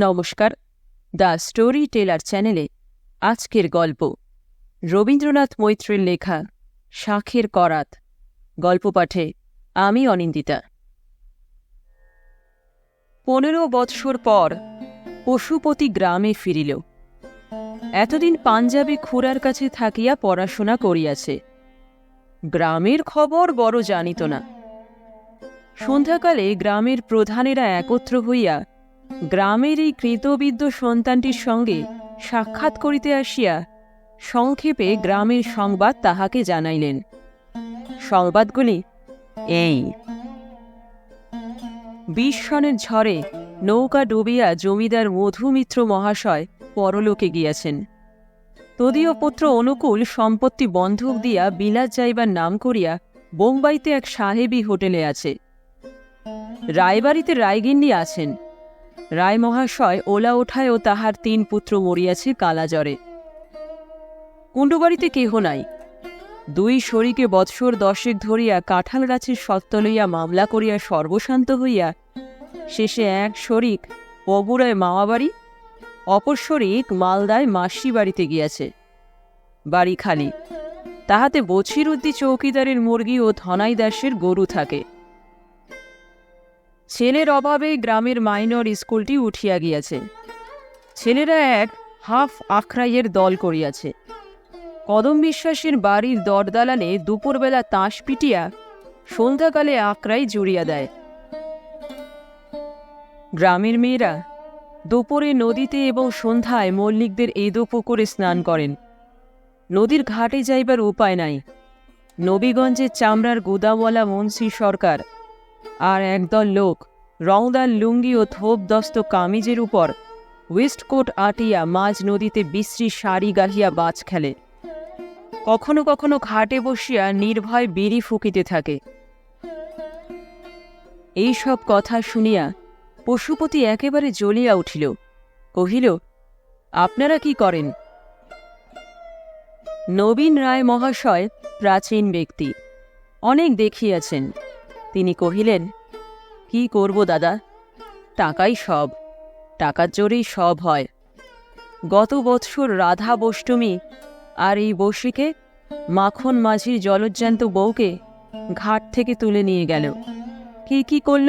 নমস্কার, the story teller চ্যানেলে আজকের গল্প রবীন্দ্রনাথ মৈত্রের লেখা শাঁখের করাত। গল্প পাঠে আমি অনিন্দিতা। 15 বৎসর পর পশুপতি গ্রামে ফিরিল। এতদিন পাঞ্জাবে খুড়ার কাছে থাকিয়া পড়াশোনা করিয়াছে। গ্রামের খবর বড় জানিত না। সন্ধ্যাকালে গ্রামের প্রধানেরা একত্র হইয়া গ্রামের এই কৃতবিদ্য সন্তানটির সঙ্গে সাক্ষাৎ করিতে আসিয়া সংক্ষেপে গ্রামের সংবাদ তাহাকে জানাইলেন। সংবাদগুলি এই: 20 সনের ঝড়ে নৌকা ডুবিয়া জমিদার মধুমিত্র মহাশয় পরলোকে গিয়াছেন। তদীয় পুত্র অনুকূল সম্পত্তি বন্ধক দিয়া বিলাত যাইবার নাম করিয়া বোম্বাইতে এক সাহেবী হোটেলে আছে। রায়বাড়িতে রায়গিন্নি আছেন। রায় মহাশয় ওলা ওঠায় ও তাহার 3 পুত্র মরিয়াছে কালাজ্বরে। কুণ্ডুবাড়িতে কেহ নাই। 2 শরিকে বৎসর 10 ধরিয়া কাঁঠাল গাছের সত্ত্ব লইয়া মামলা করিয়া সর্বশান্ত হইয়া শেষে এক শরিক বগুড়ায় মামাবাড়ি, অপর শরিক মালদায় মাসি বাড়িতে গিয়াছে। বাড়ি খালি। তাহাতে বছিরউদ্দি চৌকিদারের মুরগি ও ধনাই দাসের গরু থাকে। ছেলের অভাবে গ্রামের মাইনর স্কুলটি উঠিয়া গিয়াছে। ছেলেরা এক হাফ আখড়াইয়ের দল করিয়াছে। কদম বিশ্বাসের বাড়ির দরদালানে দুপুরবেলা তাস পিটিয়া সন্ধ্যাকালে আখড়াই জুড়িয়া দেয়। গ্রামের মেয়েরা দুপুরে নদীতে এবং সন্ধ্যায় মল্লিকদের এদো পুকুরে স্নান করেন। নদীর ঘাটে যাইবার উপায় নাই। নবীগঞ্জের চামড়ার গুদামওয়ালা মুন্সি সরকার আর একদল লোক রংদার লুঙ্গি ও থোপদস্ত কামিজের উপর ওয়েস্টকোট আটিয়া মাঝ নদীতে বিশ্রী শাড়ি গাহিয়া বাজ খেলে। কখনো কখনো ঘাটে বসিয়া নির্ভয় বিড়ি ফুকিতে থাকে। এই সব কথা শুনিয়া পশুপতি একেবারে জ্বলিয়া উঠিল। কহিল, আপনারা কি করেন? নবীন রায় মহাশয় প্রাচীন ব্যক্তি, অনেক দেখিয়াছেন। তিনি কহিলেন, কি করব দাদা, টাকাই সব, টাকার জোরেই সব হয়। গত বৎসর রাধা বষ্টমী আর এই বর্ষিকে মাখন মাঝির জলজ্জান্ত বউকে ঘাট থেকে তুলে নিয়ে গেল। কি করল?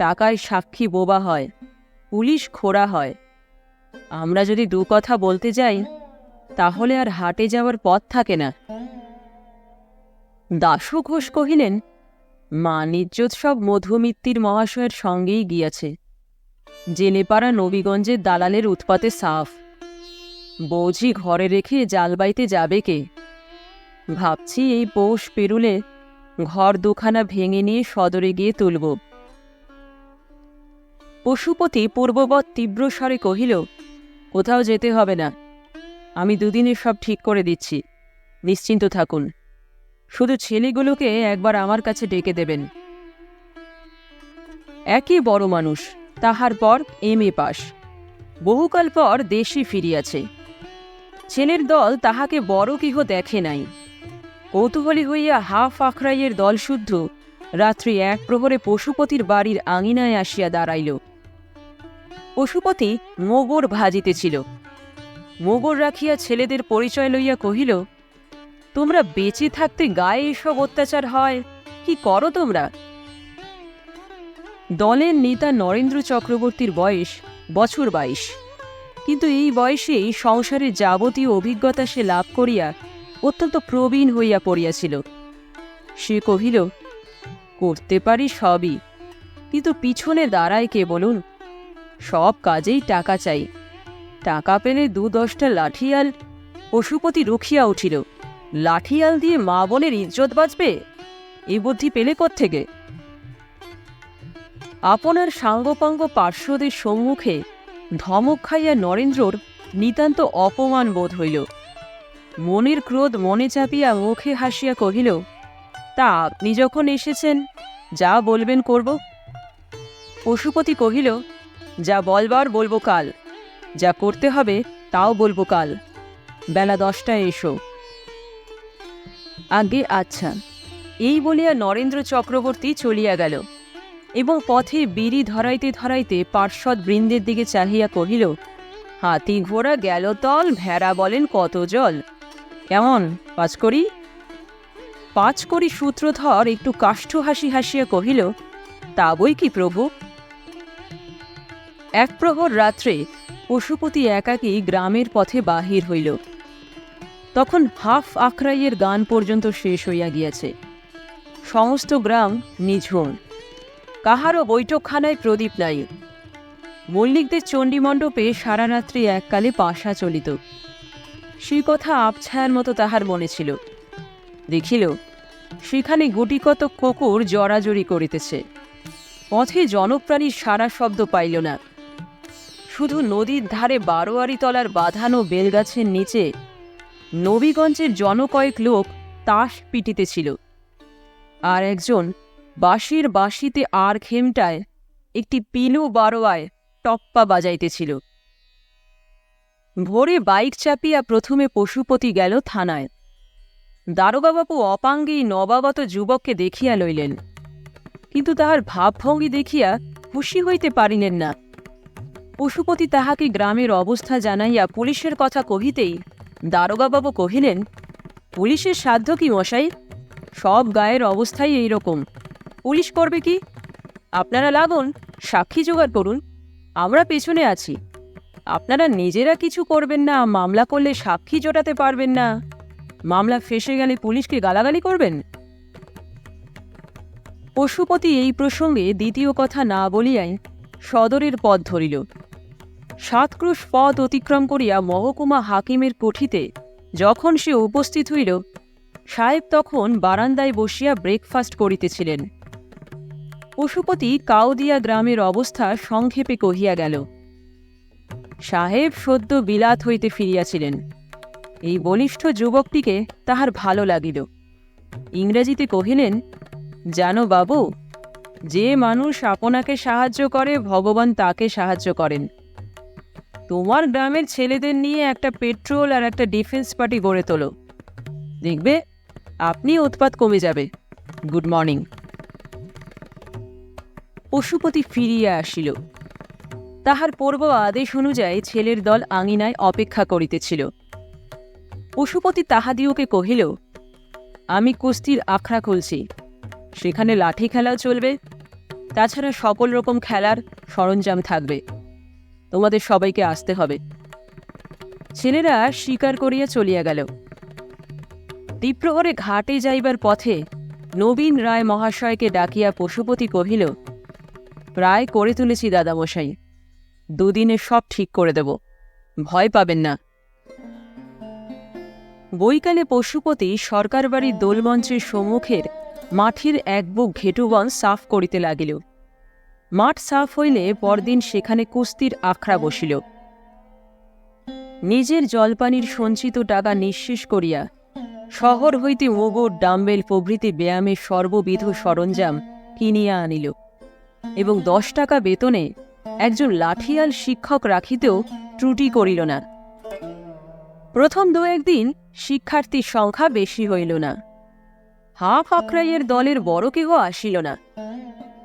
টাকায় সাক্ষী বোবা হয়, পুলিশ খোড়া হয়। আমরা যদি 2 কথা বলতে যাই তাহলে আর হাটে যাওয়ার পথ থাকে না। দাশু ঘোষ কহিলেন, মানিজ্যোৎ সব মধুমিত্তির মহাশয়ের সঙ্গেই গিয়াছে। জেলেপাড়া নবীগঞ্জের দালালের উৎপাতে সাফ। বৌঝি ঘরে রেখে জাল বাইতে যাবে কে? ভাবছি এই পৌষ পেরুলে ঘর 2খানা ভেঙে নিয়ে সদরে গিয়ে তুলব। পশুপতি পূর্ববৎ তীব্র স্বরে কহিল, কোথাও যেতে হবে না, আমি 2 দিনে সব ঠিক করে দিচ্ছি, নিশ্চিন্ত থাকুন। শুধু ছেলেগুলোকে একবার আমার কাছে ডেকে দেবেন। একই বড় মানুষ, তাহার পর MA পাস, বহুকাল পর দেশে ফিরিয়াছে। ছেলের দল তাহাকে বড় কেহ দেখে নাই। কৌতূহলী হইয়া হাফ আখড়াইয়ের দলশুদ্ধ রাত্রি 1 প্রহরে পশুপতির বাড়ির আঙিনায় আসিয়া দাঁড়াইল। পশুপতি মোগর ভাজিতেছিল। মোগর রাখিয়া ছেলেদের পরিচয় লইয়া কহিল, তোমরা বেঁচে থাকতে গায়ে এসব অত্যাচার হয়, কি করো তোমরা? দলের নেতা নরেন্দ্র চক্রবর্তীর বয়স বছর 22, কিন্তু এই বয়সেই সংসারের যাবতীয় অভিজ্ঞতা সে লাভ করিয়া অত্যন্ত প্রবীণ হইয়া পড়িয়াছিল। সে কহিল, করতে পারি সবই, কিন্তু পিছনে দাঁড়ায় কে বলুন? সব কাজেই টাকা চাই। টাকা পেলে 2-10টা লাঠিয়াল। পশুপতি রুখিয়া উঠিল, লাঠিয়াল দিয়ে মা বোনের ইজ্জত বাঁচবে? এই বুদ্ধি পেলে কোত্থেকে? আপনার সাঙ্গপাঙ্গ পার্শ্বদের সম্মুখে ধমক খাইয়া নরেন্দ্রর নিতান্ত অপমান বোধ হইল। মনের ক্রোধ মনে চাপিয়া মুখে হাসিয়া কহিল, তা আপনি যখন এসেছেন, যা বলবেন করব। পশুপতি কহিল, যা বলবার বলবো কাল, যা করতে হবে তাও বলবো কাল, বেলা 10টায় এসো। আগে আচ্ছা, এই বলিয়া নরেন্দ্র চক্রবর্তী চলিয়া গেল। এবং পথে বিড়ি ধরাইতে ধরাইতে পার্শ্বদ বৃন্দের দিকে চাহিয়া কহিল, হাতি ঘোড়া গেল তল, ভেড়া বলেন কত জল। কেমন 5 কড়ি? 5 কড়ি সূত্রধর একটু কাষ্ঠ হাসি হাসিয়া কহিল, তা বই কি প্রভু। এক প্রহর রাত্রে পশুপতি একাকী গ্রামের পথে বাহির হইল। তখন হাফ আখড়াইয়ের গান পর্যন্ত শেষ হইয়া গিয়াছে। সমস্ত গ্রাম নিঝুম, কাহারও বৈঠকখানায় প্রদীপ নাই। মল্লিকদের চণ্ডীমণ্ডপে সারা রাত্রি এককালে পাশা চলিত। সেই কথা আবছায়ার মতো তাহার মনে ছিল। দেখিল সেখানে গুটিকত কুকুর জড়াজড়ি করিতেছে। পথে জনপ্রাণীর সারা শব্দ পাইল না। শুধু নদীর ধারে বারোয়ারি তলার বাঁধানো বেলগাছের নিচে নবীগঞ্জের জনকয়েক লোক তাস পিটিতেছিল, আর একজন বাঁশির বাঁশিতে আর খেমটায় একটি পিলু বারোয়ায় টপ্পা বাজাইতেছিল। ভোরে বাইক চাপিয়া প্রথমে পশুপতি গেল থানায়। দারোগাবাবু অপাঙ্গী নবাগত যুবককে দেখিয়া লইলেন, কিন্তু তাহার ভাবভঙ্গি দেখিয়া খুশি হইতে পারিলেন না। পশুপতি তাহাকে গ্রামের অবস্থা জানাইয়া পুলিশের কথা কহিতেই দারোগাবাবু কহিলেন, পুলিশের সাধ্য কি মশাই? সব গায়ের অবস্থাই এইরকম, পুলিশ করবে কি? আপনারা লাগুন, সাক্ষী জোগাড় করুন, আমরা পেছনে আছি। আপনারা নিজেরা কিছু করবেন না, মামলা করলে সাক্ষী জোটাতে পারবেন না, মামলা ফেঁসে গেলে পুলিশকে গালাগালি করবেন। পশুপতি এই প্রসঙ্গে দ্বিতীয় কথা না বলিয়াই সদরের পথ ধরিল। 7 ক্রোশ পথ অতিক্রম করিয়া মহকুমা হাকিমের কুঠিতে যখন সে উপস্থিত হইল, সাহেব তখন বারান্দায় বসিয়া ব্রেকফাস্ট করিতেছিলেন। পশুপতি কাউদিয়া গ্রামের অবস্থা সংক্ষেপে কহিয়া গেল। সাহেব সদ্য বিলাত হইতে ফিরিয়াছিলেন। এই বলিষ্ঠ যুবকটিকে তাহার ভালো লাগিল। ইংরেজিতে কহিলেন, জানো বাবু, যে মানুষ আপনাকে সাহায্য করে ভগবান তাকে সাহায্য করেন। তোমার গ্রামের ছেলেদের নিয়ে একটা পেট্রোল আর একটা ডিফেন্স পার্টি গড়ে তোলো, দেখবে আপনি উৎপাত কমে যাবে। Good morning. পশুপতি ফিরিয়া আসিল। তাহার পূর্ব আদেশ অনুযায়ী ছেলের দল আঙিনায় অপেক্ষা করিতেছিল। পশুপতি তাহাদিওকে কহিল, আমি কুস্তির আখড়া খুলছি, সেখানে লাঠি খেলাও চলবে, তাছাড়া সকল রকম খেলার সরঞ্জাম থাকবে। তোমাদের সবাইকে আসতে হবে। ছেলেরা স্বীকার করিয়া চলিয়া গেল। দ্বিপ্রহরে ঘাটে যাইবার পথে নবীন রায় মহাশয়কে ডাকিয়া পশুপতি কহিল, প্রায় করে তুলেছি দাদামশাই, 2 দিনে সব ঠিক করে দেব, ভয় পাবেন না। বৈকালে পশুপতি সরকার বাড়ির দোলমঞ্চের সম্মুখের মাটির এক বুক ঘেটুবন সাফ করিতে লাগিল। মাঠ সাফ হইলে পরদিন সেখানে কুস্তির আখড়া বসিল। নিজের জলপানির সঞ্চিত টাকা নিঃশেষ করিয়া শহর হইতে মুগুর, ডাম্বেল প্রভৃতি ব্যায়ামের সর্ববিধ সরঞ্জাম কিনিয়া আনিল এবং 10 টাকা বেতনে একজন লাঠিয়াল শিক্ষক রাখিতেও ত্রুটি করিল না। প্রথম 2-1 দিন শিক্ষার্থীর সংখ্যা বেশি হইল না। হাফ আখড়াইয়ের দলের বড় কেহ আসিল না।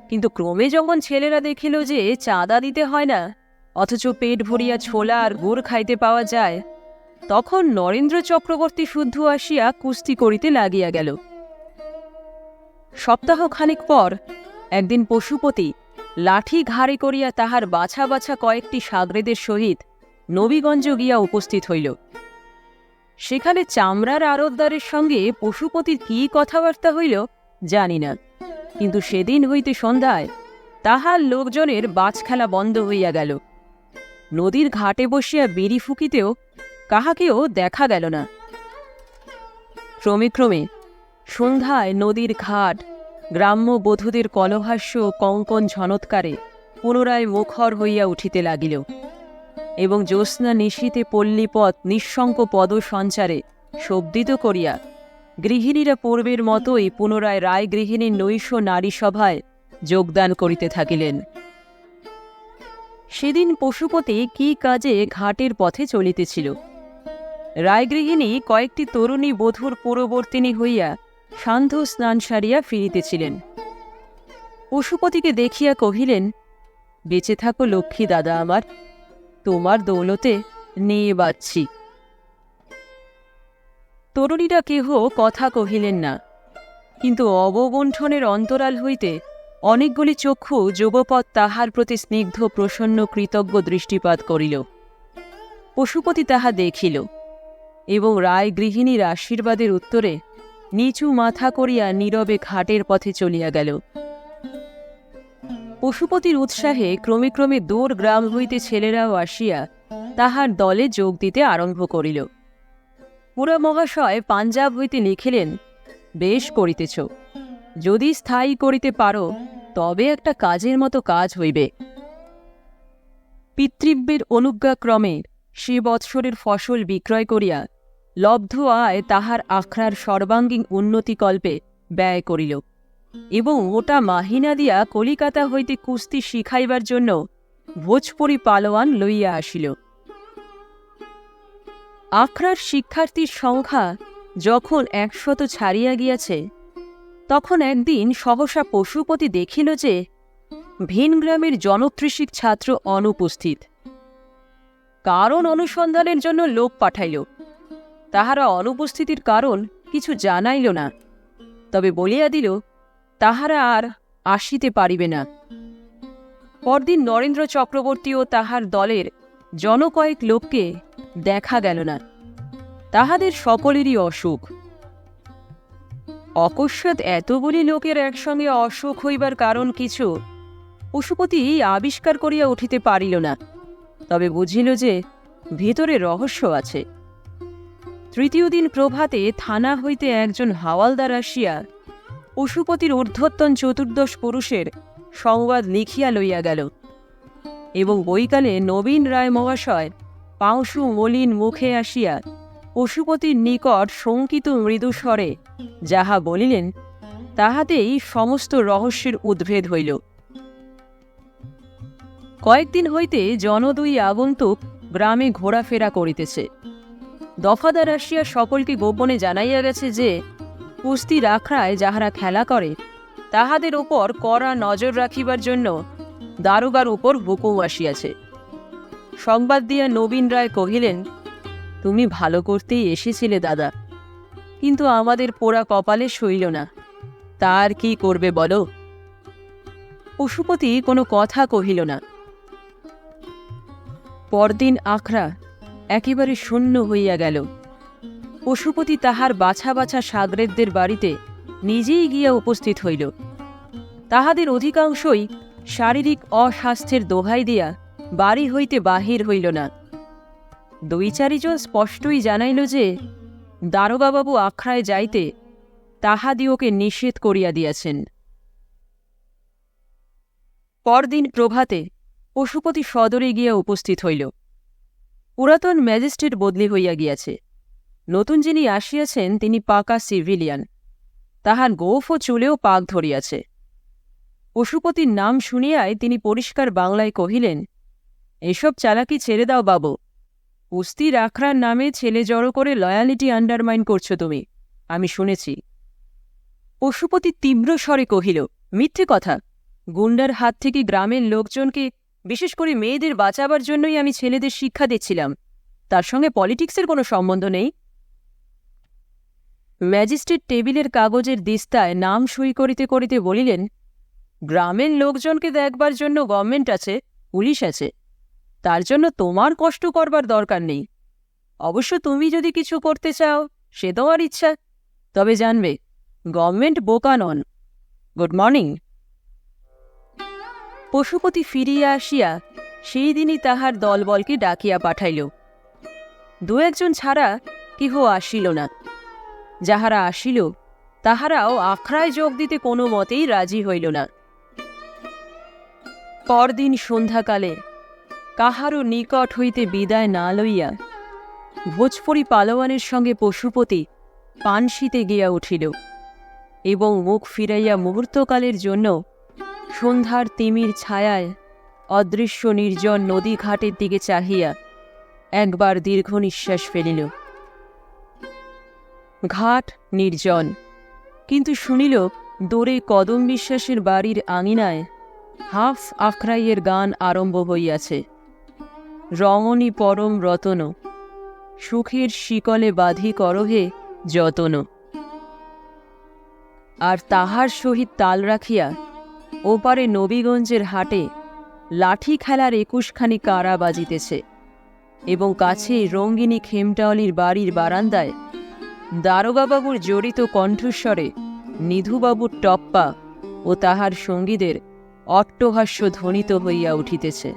কিন্তু ক্রমে যখন ছেলেরা দেখিল যে চাঁদা দিতে হয় না, অথচ পেট ভরিয়া ছোলা আর গুড় খাইতে পাওয়া যায়, তখন নরেন্দ্র চক্রবর্তী শুদ্ধ আসিয়া কুস্তি করিতে লাগিয়া গেল। সপ্তাহখানেক পর একদিন পশুপতি লাঠি ঘাড়ে করিয়া তাহার বাছা বাছা কয়েকটি সাগরেদের সহিত নবীগঞ্জ গিয়া উপস্থিত হইল। সেখানে চামড়ার আড়তদারের সঙ্গে পশুপতির কি কথাবার্তা হইল জানি না, কিন্তু সেদিন হইতে সন্ধ্যায় তাহার লোকজনের বাজ খেলা বন্ধ হইয়া গেল। নদীর ঘাটে বসিয়া বিড়ি ফুকিতেও কাহাকেও দেখা গেল না। ক্রমে ক্রমে সন্ধ্যায় নদীর ঘাট গ্রাম্য বধূদের কলহাস্য কঙ্কন ঝনৎকারে পুনরায় মুখর হইয়া উঠিতে লাগিল এবং জ্যোৎস্না নিশীথে পল্লীপথ নিঃশঙ্ক পদ সঞ্চারে শব্দিত করিয়া গৃহিণীরা পূর্বের মতোই পুনরায় রায়গৃহিণীর নৈশ নারী সভায় যোগদান করিতে থাকিলেন। সেদিন পশুপতি কি কাজে ঘাটের পথে চলিতেছিল। রায়গৃহিণী কয়েকটি তরুণী বধূর পূর্ববর্তিনী হইয়া সান্ধ্য স্নান সারিয়া ফিরিতেছিলেন। পশুপতিকে দেখিয়া কহিলেন, বেঁচে থাকো লক্ষ্মী দাদা আমার, তোমার দৌলতে নিয়ে বাঁচছি। তরুণীরা কেহ কথা কহিলেন না, কিন্তু অবগুণ্ঠনের অন্তরাল হইতে অনেকগুলি চক্ষু যুগপৎ তাহার প্রতি স্নিগ্ধ প্রসন্ন কৃতজ্ঞ দৃষ্টিপাত করিল। পশুপতি তাহা দেখিল এবং রায় গৃহিণীর আশীর্বাদের উত্তরে নিচু মাথা করিয়া নীরবে ঘাটের পথে চলিয়া গেল। পশুপতির উৎসাহে ক্রমে ক্রমে দূর গ্রাম হইতে ছেলেরাও আসিয়া তাহার দলে যোগ দিতে আরম্ভ করিল। পুরা মহাশয় পাঞ্জাব হইতে লিখিলেন, বেশ করিতেছ, যদি স্থায়ী করিতে পারো তবে একটা কাজের মতো কাজ হইবে। পিতৃব্যের অনুজ্ঞাক্রমে সে বৎসরের ফসল বিক্রয় করিয়া লব্ধ আয় তাহার আখড়ার সর্বাঙ্গীন উন্নতিকল্পে ব্যয় করিল এবং ওটা মাহিনা দিয়া কলিকাতা হইতে কুস্তি শিখাইবার জন্য ভোজপুরি পালোয়ান লইয়া আসিল। আখড়ার শিক্ষার্থীর সংখ্যা যখন 100 ছাড়িয়া গিয়াছে, তখন একদিন সহসা পশুপতি দেখিল যে ভিন গ্রামের জনকৃষিক ছাত্র অনুপস্থিত। কারণ অনুসন্ধানের জন্য লোক পাঠাইল। তাহারা অনুপস্থিতির কারণ কিছু জানাইল না, তবে বলিয়া দিল তাহারা আর আসিতে পারিবে না। পরদিন নরেন্দ্র চক্রবর্তী ও তাহার দলের জনকয়েক লোককে দেখা গেল না। তাহাদের সকলেরই অসুখ। অকস্মাৎ এতগুলি লোকের একসঙ্গে অসুখ হইবার কারণ কিছু পশুপতি আবিষ্কার করিয়া উঠিতে পারিল না, তবে বুঝিল যে ভিতরে রহস্য আছে। তৃতীয় দিন প্রভাতে থানা হইতে একজন হাওয়ালদার আসিয়া পশুপতির ঊর্ধ্বতন 14 পুরুষের সংবাদ লিখিয়া লইয়া গেল এবং বৈকালে নবীন রায় মহাশয় পাংশু মলিন মুখে আসিয়া পশুপতির নিকট শঙ্কিত মৃদুস্বরে যাহা বলিলেন, তাহাতেই সমস্ত রহস্যের উদ্ভেদ হইল। কয়েকদিন হইতে জনদুই আগন্তুক গ্রামে ঘোরাফেরা করিতেছে। দফাদার আসিয়া সকলকে গোপনে জানাইয়া গেছে যে কুস্তির আখড়ায় যাহারা খেলা করে তাহাদের উপর কড়া নজর রাখিবার জন্য দারোগার উপর হুকুম আসিয়াছে। সংবাদ দিয়া নবীন রায় কহিলেন, তুমি ভালো করতেই এসেছিলে দাদা, কিন্তু আমাদের পোড়া কপালে সইল না, তার কি করবে বলো? পশুপতি কোনো কথা কহিল না। পরদিন আখড়া একেবারে শূন্য হইয়া গেল। পশুপতি তাহার বাছা বাছা সাগরেদদের বাড়িতে নিজেই গিয়া উপস্থিত হইল। তাহাদের অধিকাংশই শারীরিক অস্বাস্থ্যের দোহাই দিয়া বাড়ি হইতে বাহির হইল না। 2-4 জন স্পষ্টই জানাইল যে দারোগাবাবু আখড়ায় যাইতে তাহাদিওকে নিষেধ করিয়া দিয়াছেন। পরদিন প্রভাতে পশুপতি সদরে গিয়া উপস্থিত হইল। পুরাতন ম্যাজিস্ট্রেট বদলি হইয়া গিয়াছে। নতুন যিনি আসিয়াছেন তিনি পাকা সিভিলিয়ান, তাহার গোঁফ ও চুলেও পাক ধরিয়াছে। পশুপতির নাম শুনিয়াই তিনি পরিষ্কার বাংলায় কহিলেন, এসব চালাকি ছেড়ে দাও বাবু, কুস্তির আখড়ার নামে ছেলে জড়ো করে লয়ালিটি আন্ডারমাইন করছো তুমি, আমি শুনেছি। পশুপতি তীব্র স্বরে কহিল, মিথ্যে কথা, গুন্ডার হাত থেকে গ্রামের লোকজনকে, বিশেষ করে মেয়েদের বাঁচাবার জন্যই আমি ছেলেদের শিক্ষা দিচ্ছিলাম, তার সঙ্গে পলিটিক্সের কোনো সম্বন্ধ নেই। ম্যাজিস্ট্রেট টেবিলের কাগজের দিস্তায় নাম সই করিতে করিতে বলিলেন, গ্রামের লোকজনকে দেখবার জন্য গভর্নমেন্ট আছে, পুলিশ আছে, তার জন্য তোমার কষ্ট করবার দরকার নেই। অবশ্য তুমি যদি কিছু করতে চাও সে তোমার ইচ্ছা, তবে জানবে গভর্নমেন্ট বোকা নন। Good morning. পশুপতি ফিরিয়া আসিয়া সেই দিনই তাহার দলবলকে ডাকিয়া পাঠাইল। 2-1 জন ছাড়া কেহ আসিল না। যাহারা আসিল তাহারাও আখড়ায় যোগ দিতে কোনো মতেই রাজি হইল না। পরদিন সন্ধ্যাকালে কাহারও নিকট হইতে বিদায় না লইয়া ভোজপুরি পালোয়ানের সঙ্গে পশুপতি পানশিতে গিয়া উঠিল এবং মুখ ফিরাইয়া মুহূর্তকালের জন্য সন্ধ্যার তিমির ছায়ায় অদৃশ্য নির্জন নদী ঘাটের দিকে চাহিয়া একবার দীর্ঘ নিঃশ্বাস ফেলিল। ঘাট নির্জন, কিন্তু শুনিল দোরে কদম বিশ্বাসের বাড়ির আঙিনায় হাফ আখড়াইয়ের গান আরম্ভ হইয়াছে। রমণী পরম রতন, সুখের শিকলে বাঁধি করহে যতন। আর তাহার সহিত তাল রাখিয়া ওপারে নবীগঞ্জের হাটে লাঠি খেলার 21খানি কারা বাজিতেছে, এবং কাছে রঙ্গিনী খেমটাওয়ালির বাড়ির বারান্দায় দারোগাবাবুর জড়িত কণ্ঠস্বরে নিধুবাবুর টপ্পা ও তাহার সঙ্গীদের অট্টহাস্য ধ্বনিত হইয়া উঠিতেছে।